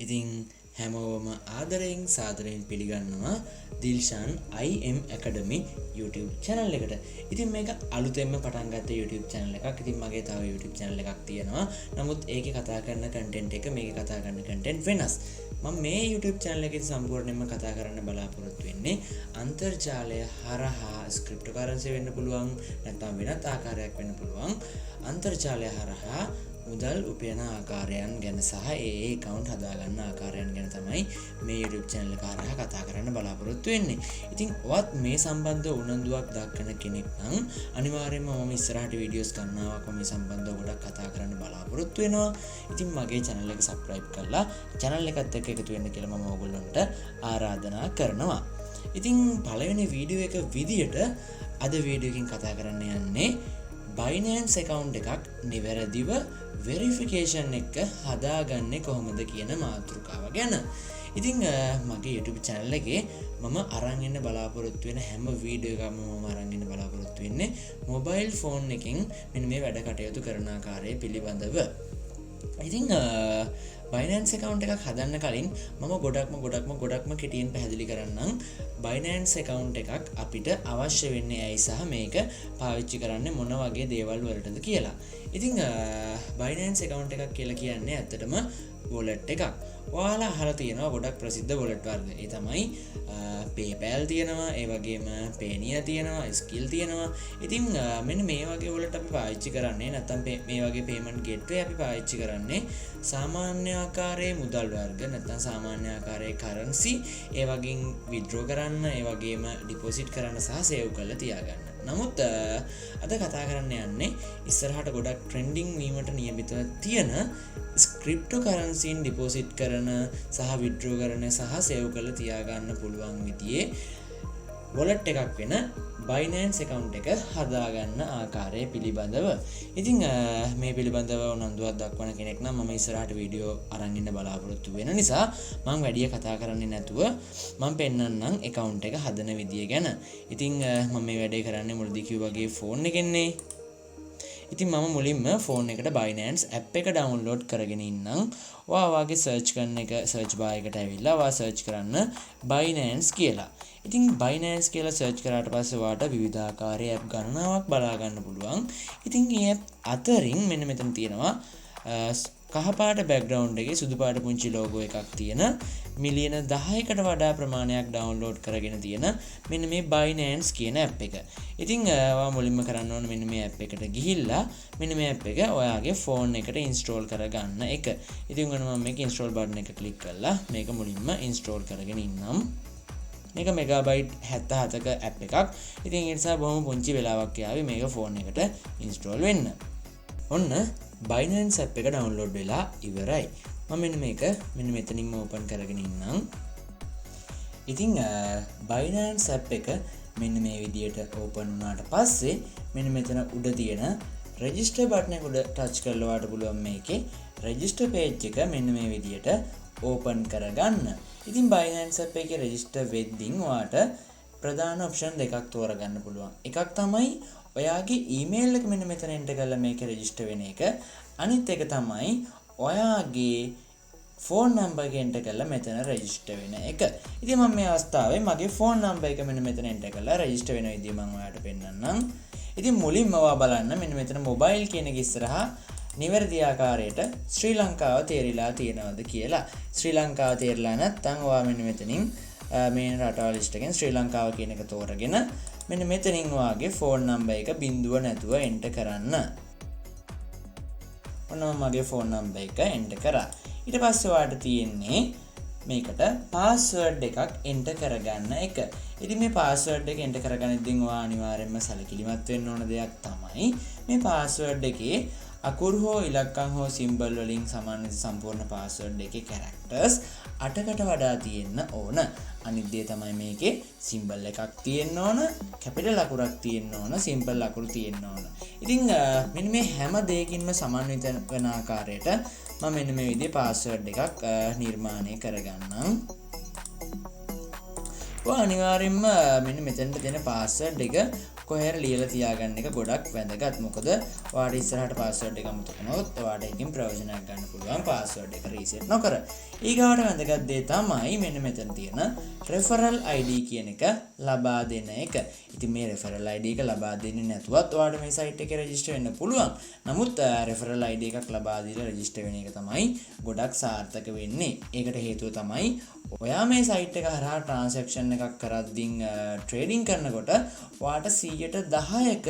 ඉතින් හැමෝම ආදරයෙන් සාදරයෙන් පිළිගන්නවා Dilshan IM Academy YouTube channel එකට. ඉතින් මේක අලුතෙන්ම පටන් ගත්ත YouTube channel එකක්. ඉතින් මගේ තව YouTube channel එකක් තියෙනවා. නමුත් ඒකේ කතා කරන content එක මේකේ කතා කරන content වෙනස්. මම මේ YouTube channel එකේ සම්පූර්ණයෙන්ම කතා කරන්න බලාපොරොත්තු වෙන්නේ අන්තර්ජාලය හරහා cryptocurrency වෙන්න පුළුවන්, නැත්නම් වෙනත් ආකාරයක් වෙන්න පුළුවන්. අන්තර්ජාලය හරහා මුදල් උපයන ආකාරයන් ගැන සහ ඒ account හදාගන්න ආකාරයන් ගැන තමයි මේ YouTube channel එක හරහා කතා කරන්න බලාපොරොත්තු වෙන්නේ. ඉතින් ඔයත් මේ සම්බන්ධව උනන්දුවක් දක්වන කෙනෙක් නම් අනිවාර්යයෙන්ම මම ඉස්සරහට වීඩියෝස් කරනවා මේ සම්බන්ධව ගොඩක් කතා කරන්න බලාපොරොත්තු වෙනවා. ඉතින් මගේ channel එක subscribe කරලා channel එකත් එක්ක එකතු වෙන්න කියලා මම ඔයගොල්ලන්ට ආරාධනා කරනවා. ඉතින් පළවෙනි වීඩියෝ එක විදියට අද වීඩියෝ එකකින් කතා කරන්න යන්නේ Binance account එකක් නිවැරදිව verification එක හදාගන්නේ කොහොමද කියන මාතෘකාව ගැන. ඉතින් මගේ YouTube channel එකේ මම අරන් ඉන්න බලාපොරොත්තු වෙන හැම වීඩියෝ එකක්ම මම අරන් ඉන්න බලාපොරොත්තු වෙන්නේ mobile phone එකකින් මෙන්න මේ වැඩ කටයුතු කරන ආකාරය පිළිබඳව. ඉතින් Binance account එකක් හදන්න කලින් මම ගොඩක්ම කෙටියෙන් පැහැදිලි කරන්නම් Binance account එකක් අපිට අවශ්‍ය වෙන්නේ ඇයි සහ මේක පාවිච්චි කරන්නේ මොන වගේ දේවල් වලටද කියලා. ඉතින් Binance account එකක් කියලා කියන්නේ ඇත්තටම wallet එකක්. ඔයාලා අහලා තියෙනවා ගොඩක් ප්‍රසිද්ධ wallet වර්ග. ඒ තමයි PayPal තියෙනවා, ඒ වගේම Payoneer තියෙනවා, Skill තියෙනවා. ඉතින් මෙන්න මේ වගේ wallet අපි පාවිච්චි කරන්නේ නැත්නම් මේ වගේ payment gateway අපි පාවිච්චි කරන්නේ සාමාන්‍ය ආකාරයේ මුදල් වර්ග නැත්නම් සාමාන්‍ය ආකාරයේ currency ඒ වගේ withdraw කරන්න, ඒ වගේම deposit කරන්න සහ save කරලා තියාගන්න. නමුත් අද කතා කරන්න යන්නේ ඉස්සරහට ගොඩක් trending වීමට නියමිතව තියෙන cryptocurrency deposit කරන සහ withdraw කරන සහ save කරලා තියාගන්න පුළුවන් විදිහේ wallet එකක් වෙන Binance account එක හදාගන්න ආකාරය පිළිබඳව. ඉතින් මේ පිළිබඳව උනන්දුවක් දක්වන කෙනෙක් නම් මම ඉස්සරහට වීඩියෝ අරන් ඉන්න බලාපොරොත්තු වෙන නිසා මම වැඩි කතා කරන්නේ නැතුව මම පෙන්නන්නම් account එක හදන විදිය ගැන. ඉතින් මම මේ වැඩේ කරන්නේ මුලදී කිව්වා වගේ phone එකෙන්නේ. ඉතින් මම මුලින්ම phone එකට Binance app එක download කරගෙන ඉන්නම්. ඔයාගේ search bar එකට ඇවිල්ලා ඔයා search කරන්න Binance කියලා. ඉතින් Binance කියලා search කරාට පස්සේ ඔයාට විවිධාකාරයේ app ගණනාවක් බලා ගන්න පුළුවන්. ඉතින් මේ app අතරින් මෙන්න මෙතන තියෙනවා කහපාට background එකේ සුදු පාට පුංචි logo එකක් තියෙන මිලියන 10කට වඩා ප්‍රමාණයක් download කරගෙන තියෙන මෙන්න මේ Binance කියන app එක. ඉතින් ඔයා මුලින්ම කරන්න ඕන මෙන්න මේ app එකට ගිහිල්ලා මෙන්න මේ app එක ඔයාගේ phone එකට install කරගන්න එක. ඉතින් මම මේක install button එක click කරලා මේක මුලින්ම install කරගෙන ඉන්නම්. මේක මෙගාබයිට් 77ක app එකක්. ඉතින් ඒ නිසා බොහොම පුංචි වෙලාවක් යාවි මේක phone එකට install වෙන්න. ඔන්න Binance app එක download වෙලා ඉවරයි. මම මෙන්න මෙතනින්ම open කරගෙන ඉන්නම්. ඉතින් Binance app එක මෙන්න මේ විදියට open වුණාට පස්සේ මෙන්න මෙතන උඩ තියෙන register button එක උඩ touch කරලා වාට පුළුවන් මේකේ register page එක මෙන්න මේ විදියට open කරගන්න. ඉතින් Binance app එකේ register වෙද්දී ඔයාට ප්‍රධාන option දෙකක් තෝරගන්න පුළුවන්. එකක් තමයි ඔයාගේ email එක මෙන්න මෙතන enter කරලා මේක register වෙන එක. අනිත් එක තමයි ඔයාගේ phone number එක enter කරලා මෙතන register වෙන එක. ඉතින් මම මේ අවස්ථාවේ මගේ phone number එක මෙන්න මෙතන enter කරලා register වෙන විදිය මම ඔයාලට පෙන්නන්නම්. ඉතින් මුලින්ම ඔයා බලන්න මෙන්න මෙතන mobile කියන එක ඉස්සරහා නිවැරදි ආකාරයට ශ්‍රී ලංකාව තේරිලා තියෙනවද කියලා. ශ්‍රී ලංකාව තේරිලා නැත්නම් ඔයා මෙන්න මෙතනින් මේ රටවල් list එකෙන් ශ්‍රී ලංකාව කියන එක තෝරගෙන මෙන්න මෙතනින් ඔයාගේ phone number එක බිඳුව නැතුව enter කරන්න. ඔන්න මගේ phone number එක enter කරා. ඊට පස්සේ ඔයාලට තියෙන්නේ මේකට password එකක් enter කරගන්න එක. ඉතින් මේ password එක enter කරගන්නදී ඔයා අනිවාර්යයෙන්ම සැලකිලිමත් වෙන්න ඕන දෙයක් තමයි මේ password එකේ අකුරු හෝ ඉලක්කම් හෝ සිම්බල් වලින් සමාන සම්පූර්ණ password එකේ characters 8කට වඩා තියෙන්න ඕන. අනිත් දේ තමයි මේකේ සිම්බල් එකක් තියෙන්න ඕන, කැපිටල් අකුරක් තියෙන්න ඕන, සිම්පල් අකුරු තියෙන්න ඕන. ඉතින් මෙන්න මේ හැම දෙයකින්ම සමන්විත වෙන ආකාරයට මම මෙන්න මේ විදිහේ password එකක් නිර්මාණය කරගන්නම්. ඔය අනිවාර්යයෙන්ම මෙන්න මෙතනට දෙන password එක කොහේර ලියලා තියාගන්න එක ගොඩක් වැදගත්. මොකද ඔයාට ඉස්සරහට පාස්වර්ඩ් එක අමතක වුණොත් ඔයාට එකකින් ප්‍රයෝජනයක් ගන්න පුළුවන් පාස්වර්ඩ් එක රීසෙට් නොකර. ඊගාවට වැදගත් දේ තමයි මෙන්න මෙතන තියෙන Referral ID කියන එක ලබා දෙන එක. ඉතින් මේ Referral ID එක ලබා දෙන්නේ නැතුවත් ඔයාට මේ site එකේ register වෙන්න පුළුවන්. නමුත් Referral ID එකක් ලබා දීලා register වෙන එක තමයි ගොඩක් සාර්ථක වෙන්නේ. ඒකට හේතුව තමයි ඔයා මේ site එක හරහා transaction එකක් කරද්දී trading කරනකොට ඔයාට 10%ක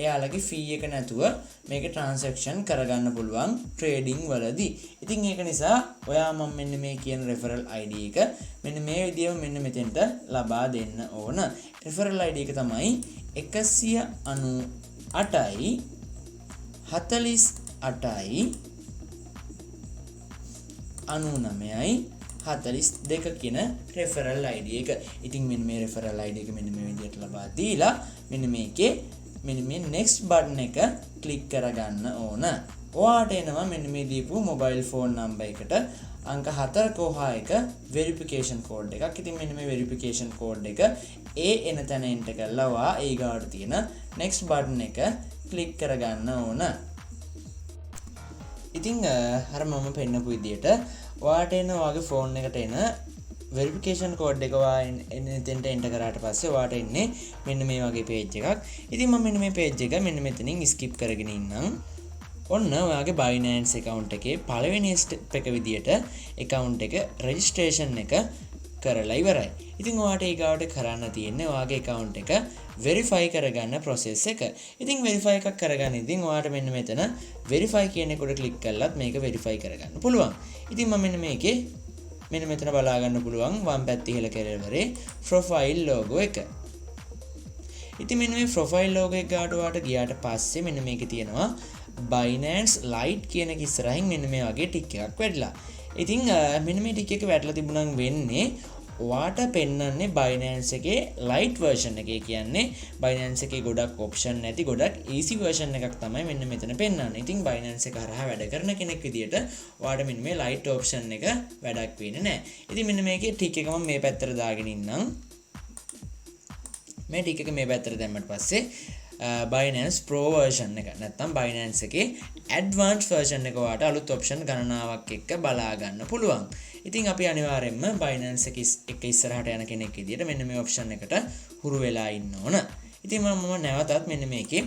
එයාලගේ fee එක නැතුව මේක transaction කරගන්න පුළුවන් trading වලදී. ඉතින් ඒක නිසා ඔයා මම මෙන්න මේ කියන referral ID එක මෙන්න මේ විදිහම මෙන්න මෙතෙන්ට ලබා දෙන්න ඕන. referral ID එක තමයි 198යි 48යි 99යි 42 කියන referral ID එක. ඉතින් මෙන්න මේ referral ID එක මෙන්න මේ විදිහට ලබා දීලා මෙන්න මේකේ මෙන්න මේ next button එක click කරගන්න ඕන. ඔයාට එනවා මෙන්න මේ දීපු mobile phone number එකට අංක 4 කොහායක verification code එකක්. ඉතින් මෙන්න මේ verification code එක එන තැන enter කරලා ඔයා ඊගාට තියෙන next button එක click කරගන්න ඕන. ඉතින් අර මම පෙන්නපු විදිහට ඔයාට එන ඔයාගේ phone එකට එන verification code එක ඔයා එතෙන්ට enter කරාට පස්සේ ඔයාට එන්නේ මෙන්න මේ වගේ page එකක්. ඉතින් මම මෙන්න මේ page එක මෙන්න මෙතනින් skip කරගෙන ඉන්නම්. ඔන්න ඔයාගේ Binance account එකේ පළවෙනි step එක විදියට account එක registration එක කරලා ඉවරයි. ඉතින් ඔයාට ඊගාවට කරන්න තියෙන්නේ ඔයාගේ account එක verify කරගන්න process එක. ඉතින් verify එකක් කරගන්න ඉතින් ඔයාට මෙන්න මෙතන verify කියන එකට click කළාත් මේක verify කරගන්න පුළුවන්. ඉතින් මම මෙන්න මේකේ මෙන්න මෙතන බලා ගන්න පුළුවන් වම් පැත්තේ ඉහළ කෙළවරේ profile logo එක. ඉතින් මෙන්න මේ profile logo එක ගාට ඔයාට ගියාට පස්සේ මෙන්න මේකේ තියෙනවා Binance Lite කියන එක ඉස්සරහින් මෙන්න මේ වගේ ටික් එකක් වැටලා. ඉතින් මෙන්න මේ ටික් එක වැටලා තිබුණාම වෙන්නේ ඔයාට පෙන්වන්නේ Binance එකේ Lite version එකේ කියන්නේ Binance එකේ ගොඩක් option නැති ගොඩක් easy version එකක් තමයි මෙන්න මෙතන පෙන්වන්නේ. ඉතින් Binance එක හරහා වැඩ කරන කෙනෙක් විදියට ඔයාට මෙන්න මේ Lite option එක වැඩක් වෙන්නේ නැහැ. ඉතින් මෙන්න මේකේ ටික් එක මම මේ පැත්තට දාගෙන ඉන්නම්. මේ ටික් එක මේ පැත්තට දැම්මට පස්සේ Binance Pro version එක නැත්නම් Binance එකේ advanced version එක ඔයාට අලුත් option ගණනාවක් එක්ක බලා ගන්න පුළුවන්. ඉතින් අපි අනිවාර්යයෙන්ම Binance එක ඉස්සරහට යන කෙනෙක් විදියට මෙන්න මේ option එකට හුරු වෙලා ඉන්න ඕන. ඉතින් මම නැවතත් මෙන්න මේකේ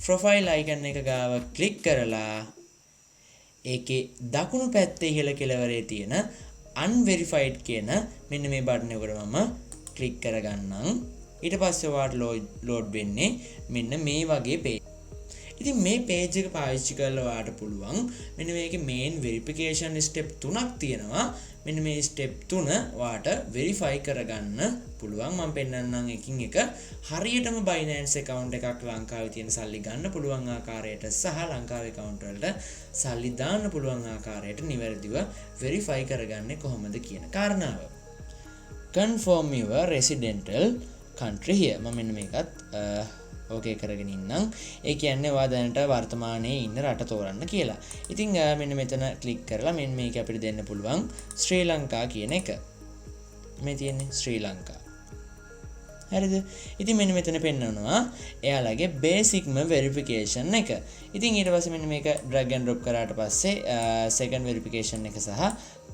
profile icon එක ගාව click කරලා ඒකේ දකුණු පැත්තේ ඉහළ කෙළවරේ තියෙන unverified කියන මෙන්න මේ බටන් එකට මම click කරගන්නම්. ඊට පස්සේ ඔයාට load වෙන්නේ මෙන්න මේ වගේ page. ඉතින් මේ page එක පාවිච්චි කරලා ඔයාට පුළුවන් මෙන්න මේකේ main verification step 3ක් තියෙනවා. මෙන්න මේ step 3 ඔයාට verify කරගන්න පුළුවන්. මම පෙන්නන්නම් එකින් එක හරියටම Binance account එකක් ලංකාවේ තියෙන සල්ලි ගන්න පුළුවන් ආකාරයට සහ ලංකාවේ account වලට සල්ලි දාන්න පුළුවන් ආකාරයට නිවැරදිව verify කරගන්නේ කොහොමද කියන කාරණාව. Confirm your residential country here. මම මෙන්න මේකත් ඕකේ කරගෙන ඉන්නම්. ඒ කියන්නේ ඔයා දැනට වර්තමානයේ ඉන්න රට තෝරන්න කියලා. ඉතින් මෙන්න මෙතන ක්ලික් කරලා මෙන්න මේක අපිට දෙන්න පුළුවන් ශ්‍රී ලංකා කියන එක. මේ තියෙන්නේ ශ්‍රී ලංකා. හරිද? ඉතින් මෙන්න මෙතන පෙන්නනවා එයාලගේ බේසික්ම වෙරිෆිකේෂන් එක. ඉතින් ඊට පස්සේ මෙන්න මේක drag and drop කරාට පස්සේ second verification එක සහ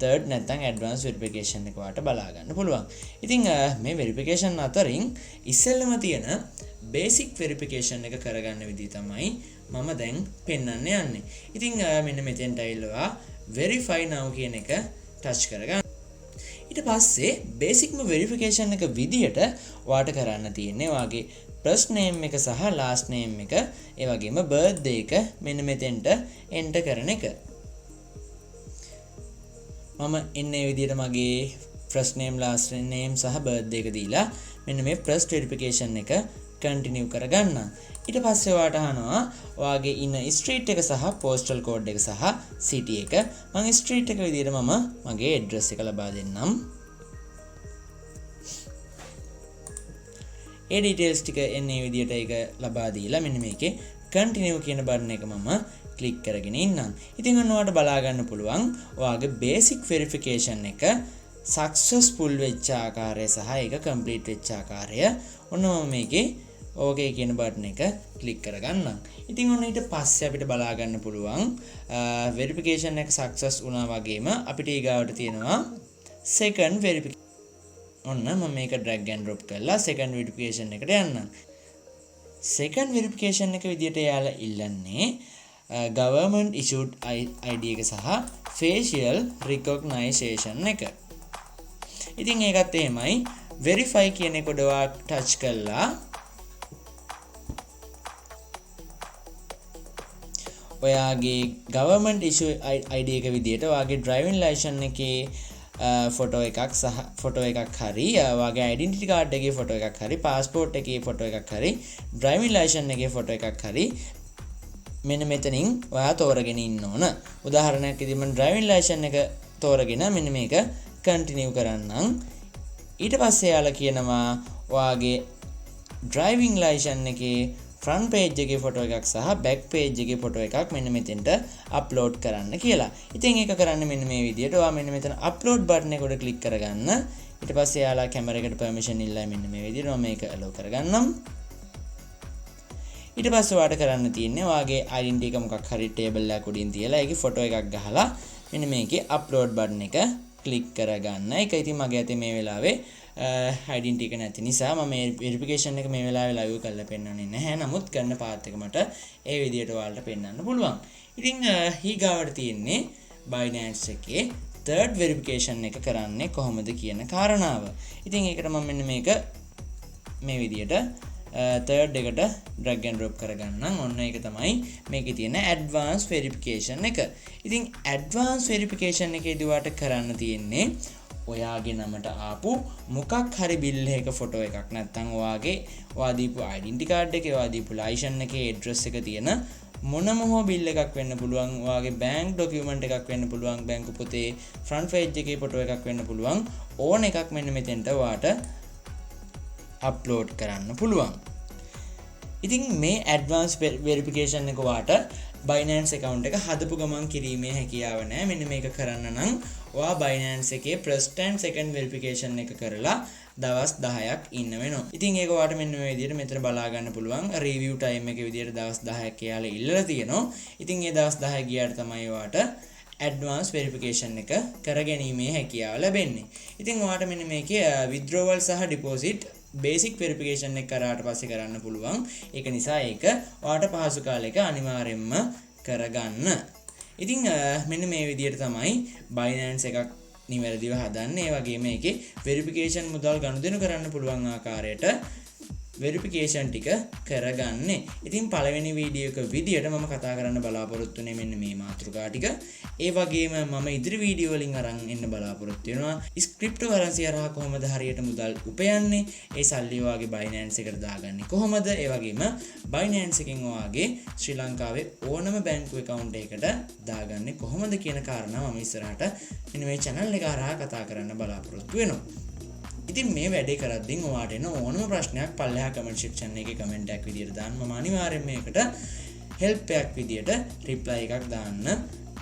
third නැත්නම් advanced verification එක වාට බලා ගන්න පුළුවන්. ඉතින් මේ verification අතරින් ඉස්සෙල්ලම තියෙන basic verification එක කරගන්න විදිහ තමයි මම දැන් පෙන්වන්න යන්නේ. ඉතින් මෙන්න මෙතෙන්ට ඇවිල්ලා verify now කියන එක touch කරගන්න. ඊට පස්සේ basicම verification එක විදියට ඔයාට කරන්න තියෙන්නේ ඔයාගේ first name එක සහ last name එක ඒ වගේම birthday එක මෙන්න මෙතෙන්ට enter කරන එක. මම එන්නේ විදියට මගේ first name last name සහ birthday එක දීලා මෙන්න මේ first verification එක continue කරගන්න. ඊට පස්සේ ඔයාට අහනවා ඔයාගේ ඉන්න street එක සහ postal code එක සහ city එක. මම street එක විදියට මම මගේ address එක ලබා දෙන්නම්. ඒ details ටික එන්නේ විදියට ඒක ලබා දීලා මෙන්න මේකේ continue කියන button එක මම click කරගෙන ඉන්නම්. ඉතින් ඔන්න ඔයාලට බලා ගන්න පුළුවන් ඔයාගේ basic verification එක successful වෙච්ච ආකාරය සහ ඒක complete වෙච්ච ආකාරය. ඔන්න මම මේකේ ඕකේ කියන බටන් එක ක්ලික් කරගන්නම්. ඉතින් ඔන්න ඊට පස්සේ අපිට බලා ගන්න පුළුවන් වෙරිෆිකේෂන් එක සක්සස් වුණා වගේම අපිට ඊගාවට තියෙනවා second verification. ඔන්න මම මේක drag and drop කරලා second verification එකට යන්නම්. second verification එක විදිහට යාලා ඉල්ලන්නේ government issued ID එක සහ facial recognition එක. ඉතින් ඒකත් එහෙමයි verify කියන එක ඔයා touch කළා ඔයාගේ government issue ID එක විදිහට ඔයාගේ driving license එකේ ෆොටෝ එකක් සහ ෆොටෝ එකක් හරි ඔයාගේ identity card එකේ ෆොටෝ එකක් හරි passport එකේ ෆොටෝ එකක් හරි driving license එකේ ෆොටෝ එකක් හරි මෙන්න මෙතනින් ඔයා තෝරගෙන ඉන්න ඕන. උදාහරණයක් විදිහට මම driving license එක තෝරගෙන මෙන්න මේක continue කරන්නම්. ඊට පස්සේ යාලා කියනවා ඔයාගේ driving license එකේ front page එකේ ෆොටෝ එකක් සහ back page එකේ ෆොටෝ එකක් මෙන්න මෙතෙන්ට අප්ලෝඩ් කරන්න කියලා. ඉතින් ඒක කරන්න මෙන්න මේ විදිහට ඔයා මෙන්න මෙතන අප්ලෝඩ් බටන් එක උඩ ක්ලික් කරගන්න. ඊට පස්සේ යාලා කැමරා එකට permission ඉල්ලයි මෙන්න මේ විදිහට මම මේක allow කරගන්නම්. ඊට පස්සේ ඔයාට කරන්න තියෙන්නේ ඔයාගේ identity එක මොකක් හරි table එකක් උඩින් තියලා ඒකේ ෆොටෝ එකක් ගහලා මෙන්න මේකේ අප්ලෝඩ් බටන් එක ක්ලික් කරගන්න. ඒක ඉතින් මගේ අතේ මේ වෙලාවේ identity එක නැති නිසා මම මේ verification එක මේ වෙලාවේ live කරලා පෙන්නන්නේ නැහැ. නමුත් කරන පාත් එක මට ඒ විදිහට ඔයාලට පෙන්වන්න පුළුවන්. ඉතින් ඊගාවට තියෙන්නේ Binance එකේ third verification එක කරන්නේ කොහොමද කියන කාරණාව. ඉතින් ඒකට මම මෙන්න මේක මේ විදිහට third එකට drag and drop කරගන්නම්. ඔන්න ඒක තමයි මේකේ තියෙන advanced verification එක. ඉතින් advanced verification එකේදී ඔයාලට කරන්න තියෙන්නේ ඔයාගේ නමට ආපු මොකක් හරි බිල් එකක ෆොටෝ එකක් නැත්නම් ඔයා දීපු identity card එකේ ඔයා දීපු license එකේ address එක තියෙන මොනම හෝ බිල් එකක් වෙන්න පුළුවන්. ඔයාගේ bank document එකක් වෙන්න පුළුවන්. බැංකු පොතේ front page එකේ ෆොටෝ එකක් වෙන්න පුළුවන්. ඕන එකක් මෙන්න මෙතෙන්ට ඔයාට අප්ලෝඩ් කරන්න පුළුවන්. ඉතින් මේ advanced verification එක ඔයාට Binance account එක හදපු ගමන් කිරීමේ හැකියාව නැහැ. මෙන්න මේක කරන්න නම් ඔයා Binance එකේ first and second verification එක කරලා දවස් 10ක් ඉන්න වෙනවා. ඉතින් ඒක ඔයාට මෙන්න මේ විදිහට මෙතන බලා ගන්න පුළුවන්. review time එකේ විදිහට දවස් 10ක් කියලා ඉල්ලලා තියෙනවා. ඉතින් මේ දවස් 10 ගියාට තමයි ඔයාට advanced verification එක කරගැනීමේ හැකියාව ලැබෙන්නේ. ඉතින් ඔයාට මෙන්න මේකේ withdrawal සහ deposit basic verification එක කරාට පස්සේ කරන්න පුළුවන්. ඒක නිසා ඒක ඔයාට පහසු කාලයක අනිවාර්යයෙන්ම කරගන්න. ඉතින් මෙන්න මේ විදිහට තමයි Binance එකක් නිවැරදිව හදන්නේ. ඒ වගේම මේකේ verification මුදල් ගනුදෙනු කරන්න පුළුවන් ආකාරයට verification ටික කරගන්නේ. ඉතින් පළවෙනි වීඩියෝ එක විදියට මම කතා කරන්න බලාපොරොත්තු වෙන්නේ මෙන්න මේ මාතෘකා ටික. ඒ වගේම මම ඉදිරි වීඩියෝ වලින් අරන් එන්න බලාපොරොත්තු වෙනවා. ක්‍රිප්ටෝ කරන්සි හරහා කොහොමද හරියට මුදල් උපයන්නේ? ඒ සල්ලි ඔයාගේ Binance එකට දාගන්නේ කොහොමද? ඒ වගේම Binance එකෙන් ඔයාගේ ශ්‍රී ලංකාවේ ඕනම බැංකු account එකකට දාගන්නේ කොහොමද කියන කාරණා මම ඉස්සරහට මෙන්න මේ channel එක හරහා කතා කරන්න බලාපොරොත්තු වෙනවා. ඉතින් මේ වැඩේ කරද්දී ඔයාට එන ඕනම ප්‍රශ්නයක් පල්ලෙහා කමෙන්ට් සෙක්ෂන් එකේ කමෙන්ට් එකක් විදියට දාන්න. මම අනිවාර්යෙන් මේකට හෙල්ප් එකක් විදියට රිප්ලයි එකක් දාන්න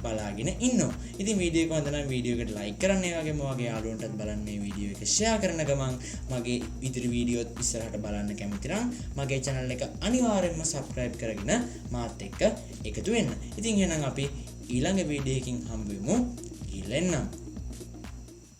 බලාගෙන ඉන්නවා. ඉතින් වීඩියෝ එක හොඳ නම් වීඩියෝ එකට ලයික් කරන්න. ඒ වගේම ඔයාගේ යාළුවන්ටත් බලන්න මේ වීඩියෝ එක ෂෙයා කරන ගමන් මගේ ඉදිරි වීඩියෝත් ඉස්සරහට බලන්න කැමති නම් මගේ channel එක අනිවාර්යෙන්ම subscribe කරගෙන මාත් එක්ක එකතු වෙන්න. ඉතින් එහෙනම් අපි ඊළඟ වීඩියෝ එකකින් හම්බ වෙමු. ඊළෙන්නම්